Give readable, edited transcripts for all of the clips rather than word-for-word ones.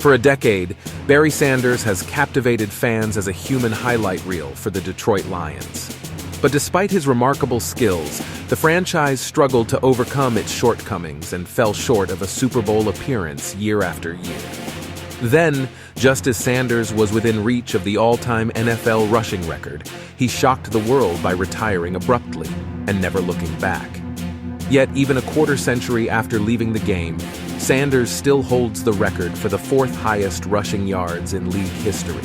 For a decade, Barry Sanders has captivated fans as a human highlight reel for the Detroit Lions. But despite his remarkable skills, the franchise struggled to overcome its shortcomings and fell short of a Super Bowl appearance year after year. Then, just as Sanders was within reach of the all-time NFL rushing record, he shocked the world by retiring abruptly and never looking back. Yet, even a quarter century after leaving the game, Sanders still holds the record for the fourth highest rushing yards in league history.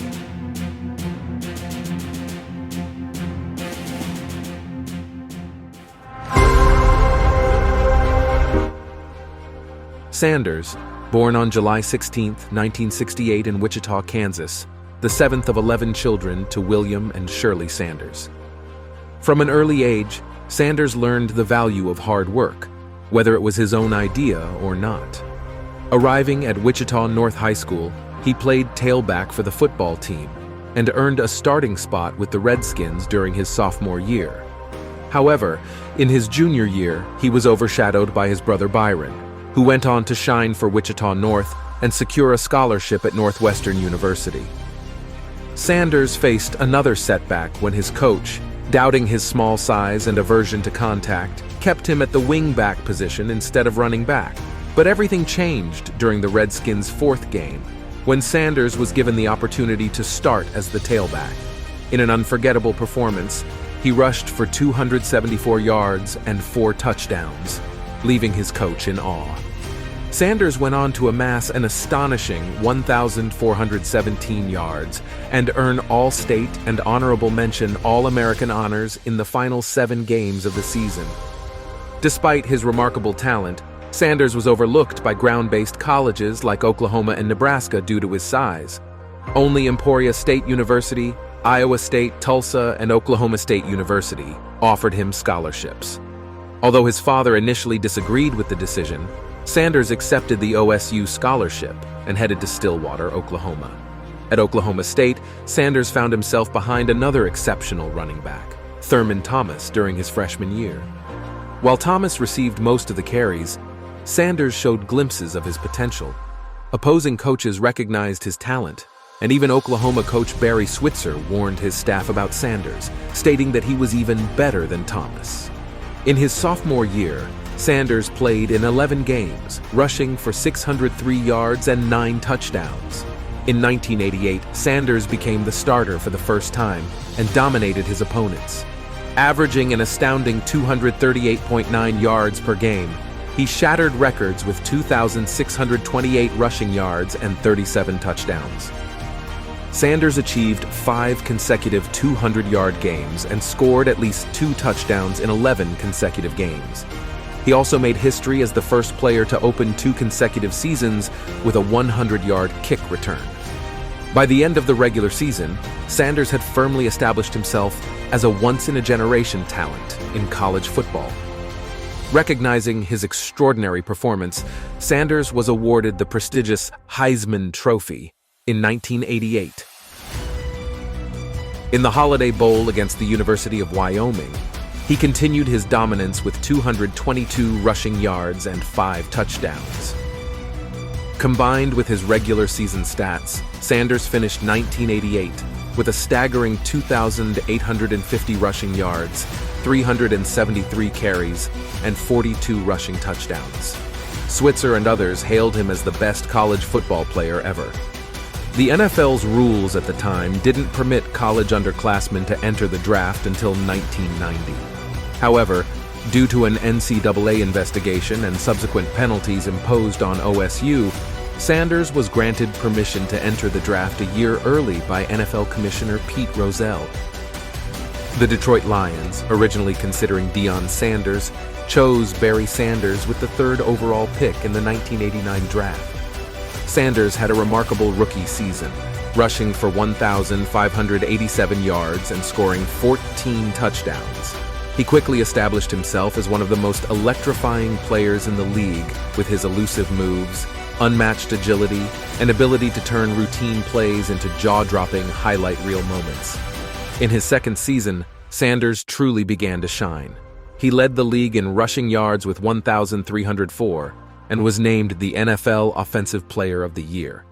Sanders, born on July 16, 1968 in Wichita, Kansas, the seventh of 11 children to William and Shirley Sanders. From an early age, Sanders learned the value of hard work, whether it was his own idea or not. Arriving at Wichita North High School, he played tailback for the football team and earned a starting spot with the Redskins during his sophomore year. However, in his junior year, he was overshadowed by his brother Byron, who went on to shine for Wichita North and secure a scholarship at Northwestern University. Sanders faced another setback when his coach, doubting his small size and aversion to contact, kept him at the wing-back position instead of running back. But everything changed during the Redskins' fourth game, when Sanders was given the opportunity to start as the tailback. In an unforgettable performance, he rushed for 274 yards and 4 touchdowns, leaving his coach in awe. Sanders went on to amass an astonishing 1,417 yards and earn All-State and Honorable Mention All-American honors in the final 7 games of the season. Despite his remarkable talent, Sanders was overlooked by ground-based colleges like Oklahoma and Nebraska due to his size. Only Emporia State University, Iowa State, Tulsa, and Oklahoma State University offered him scholarships. Although his father initially disagreed with the decision, Sanders accepted the OSU scholarship and headed to Stillwater, Oklahoma. At Oklahoma State, Sanders found himself behind another exceptional running back, Thurman Thomas, during his freshman year. While Thomas received most of the carries, Sanders showed glimpses of his potential. Opposing coaches recognized his talent, and even Oklahoma coach Barry Switzer warned his staff about Sanders, stating that he was even better than Thomas. In his sophomore year, Sanders played in 11 games, rushing for 603 yards and 9 touchdowns. In 1988, Sanders became the starter for the first time and dominated his opponents. Averaging an astounding 238.9 yards per game, he shattered records with 2,628 rushing yards and 37 touchdowns. Sanders achieved 5 consecutive 200-yard games and scored at least 2 touchdowns in 11 consecutive games. He also made history as the first player to open 2 consecutive seasons with a 100-yard kick return. By the end of the regular season, Sanders had firmly established himself as a once-in-a-generation talent in college football. Recognizing his extraordinary performance, Sanders was awarded the prestigious Heisman Trophy in 1988. In the Holiday Bowl against the University of Wyoming, he continued his dominance with 222 rushing yards and 5 touchdowns. Combined with his regular season stats, Sanders finished 1988 with a staggering 2,850 rushing yards, 373 carries, and 42 rushing touchdowns. Switzer and others hailed him as the best college football player ever. The NFL's rules at the time didn't permit college underclassmen to enter the draft until 1990. However, due to an NCAA investigation and subsequent penalties imposed on OSU, Sanders was granted permission to enter the draft a year early by NFL Commissioner Pete Rozelle. The Detroit Lions, originally considering Deion Sanders, chose Barry Sanders with the 3rd overall pick in the 1989 draft. Sanders had a remarkable rookie season, rushing for 1,587 yards and scoring 14 touchdowns. He quickly established himself as one of the most electrifying players in the league with his elusive moves, unmatched agility, and ability to turn routine plays into jaw-dropping highlight reel moments. In his second season, Sanders truly began to shine. He led the league in rushing yards with 1,304 and was named the NFL Offensive Player of the Year.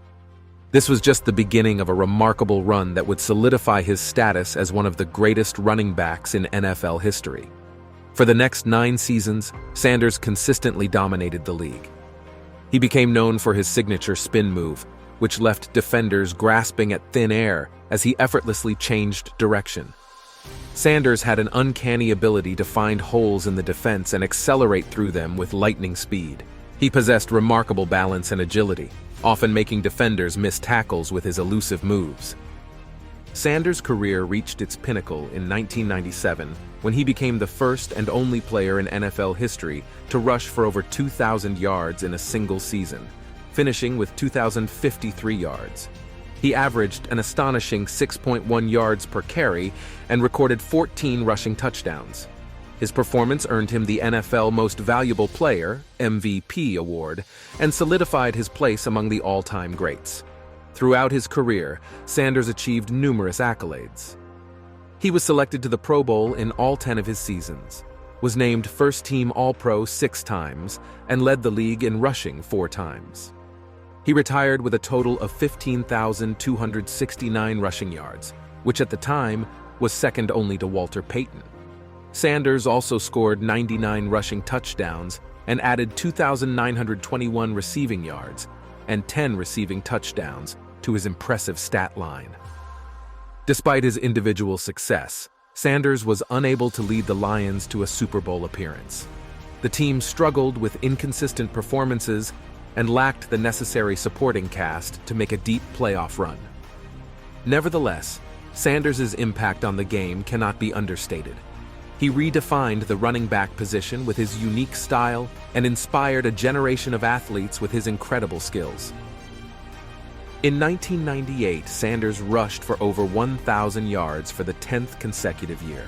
This was just the beginning of a remarkable run that would solidify his status as one of the greatest running backs in NFL history. For the next 9 seasons, Sanders consistently dominated the league. He became known for his signature spin move, which left defenders grasping at thin air as he effortlessly changed direction. Sanders had an uncanny ability to find holes in the defense and accelerate through them with lightning speed. He possessed remarkable balance and agility, often making defenders miss tackles with his elusive moves. Sanders' career reached its pinnacle in 1997 when he became the first and only player in NFL history to rush for over 2,000 yards in a single season, finishing with 2,053 yards. He averaged an astonishing 6.1 yards per carry and recorded 14 rushing touchdowns. His performance earned him the NFL Most Valuable Player (MVP) award and solidified his place among the all-time greats. Throughout his career, Sanders achieved numerous accolades. He was selected to the Pro Bowl in all 10 of his seasons, was named First-Team All-Pro 6 times, and led the league in rushing 4 times. He retired with a total of 15,269 rushing yards, which at the time was second only to Walter Payton. Sanders also scored 99 rushing touchdowns and added 2,921 receiving yards and 10 receiving touchdowns to his impressive stat line. Despite his individual success, Sanders was unable to lead the Lions to a Super Bowl appearance. The team struggled with inconsistent performances and lacked the necessary supporting cast to make a deep playoff run. Nevertheless, Sanders' impact on the game cannot be understated. He redefined the running back position with his unique style and inspired a generation of athletes with his incredible skills. In 1998, Sanders rushed for over 1,000 yards for the 10th consecutive year.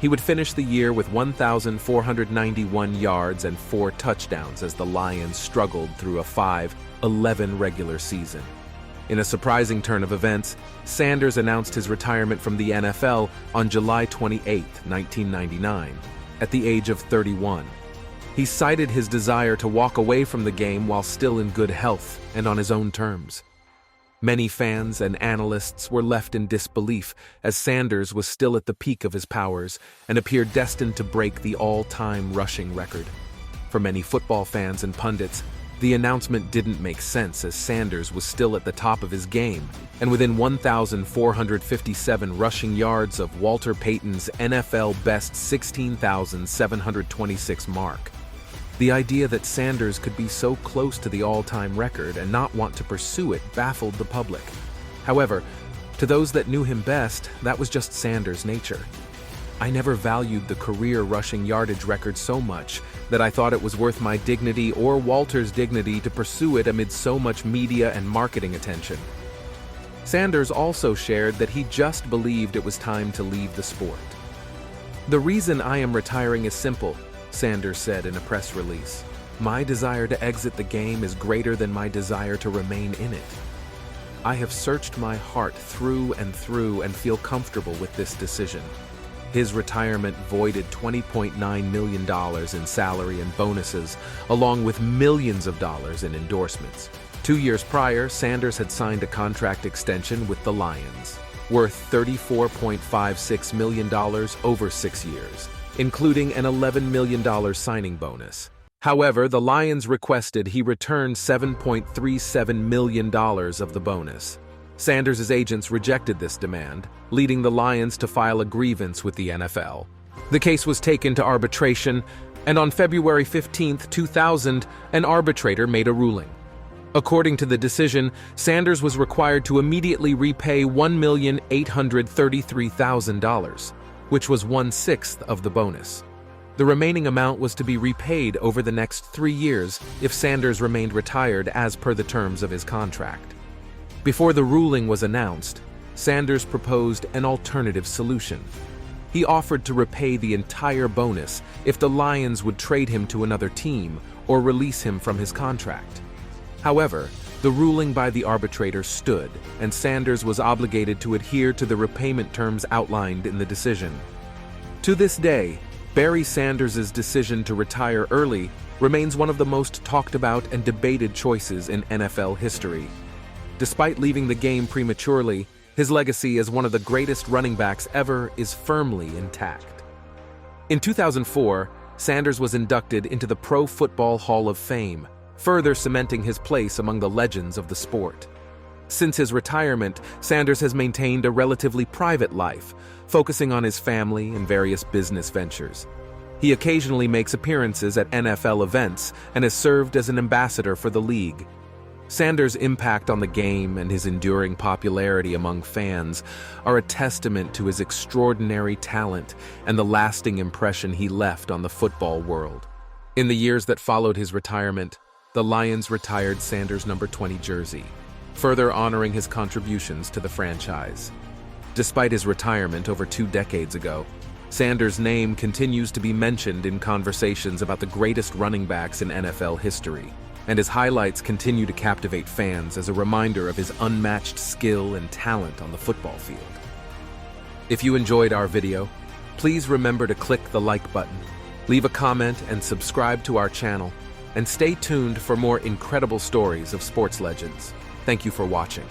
He would finish the year with 1,491 yards and 4 touchdowns as the Lions struggled through a 5-11 regular season. In a surprising turn of events, Sanders announced his retirement from the NFL on July 28, 1999, at the age of 31. He cited his desire to walk away from the game while still in good health and on his own terms. Many fans and analysts were left in disbelief as Sanders was still at the peak of his powers and appeared destined to break the all-time rushing record. For many football fans and pundits, the announcement didn't make sense as Sanders was still at the top of his game and within 1,457 rushing yards of Walter Payton's NFL best 16,726 mark. The idea that Sanders could be so close to the all-time record and not want to pursue it baffled the public. However, to those that knew him best, that was just Sanders' nature. I never valued the career rushing yardage record so much that I thought it was worth my dignity or Walter's dignity to pursue it amid so much media and marketing attention. Sanders also shared that he just believed it was time to leave the sport. "The reason I am retiring is simple," Sanders said in a press release. "My desire to exit the game is greater than my desire to remain in it. I have searched my heart through and feel comfortable with this decision." His retirement voided $20.9 million in salary and bonuses, along with millions of dollars in endorsements. 2 years prior, Sanders had signed a contract extension with the Lions, worth $34.56 million over 6 years, including an $11 million signing bonus. However, the Lions requested he return $7.37 million of the bonus. Sanders' agents rejected this demand, leading the Lions to file a grievance with the NFL. The case was taken to arbitration, and on February 15, 2000, an arbitrator made a ruling. According to the decision, Sanders was required to immediately repay $1,833,000, which was 1/6 of the bonus. The remaining amount was to be repaid over the next 3 years if Sanders remained retired as per the terms of his contract. Before the ruling was announced, Sanders proposed an alternative solution. He offered to repay the entire bonus if the Lions would trade him to another team or release him from his contract. However, the ruling by the arbitrator stood, and Sanders was obligated to adhere to the repayment terms outlined in the decision. To this day, Barry Sanders' decision to retire early remains one of the most talked about and debated choices in NFL history. Despite leaving the game prematurely, his legacy as one of the greatest running backs ever is firmly intact. In 2004, Sanders was inducted into the Pro Football Hall of Fame, further cementing his place among the legends of the sport. Since his retirement, Sanders has maintained a relatively private life, focusing on his family and various business ventures. He occasionally makes appearances at NFL events and has served as an ambassador for the league. Sanders' impact on the game and his enduring popularity among fans are a testament to his extraordinary talent and the lasting impression he left on the football world. In the years that followed his retirement, the Lions retired Sanders' number 20 jersey, further honoring his contributions to the franchise. Despite his retirement over 2 decades ago, Sanders' name continues to be mentioned in conversations about the greatest running backs in NFL history, and his highlights continue to captivate fans as a reminder of his unmatched skill and talent on the football field. If you enjoyed our video, please remember to click the like button, leave a comment, and subscribe to our channel, and stay tuned for more incredible stories of sports legends. Thank you for watching.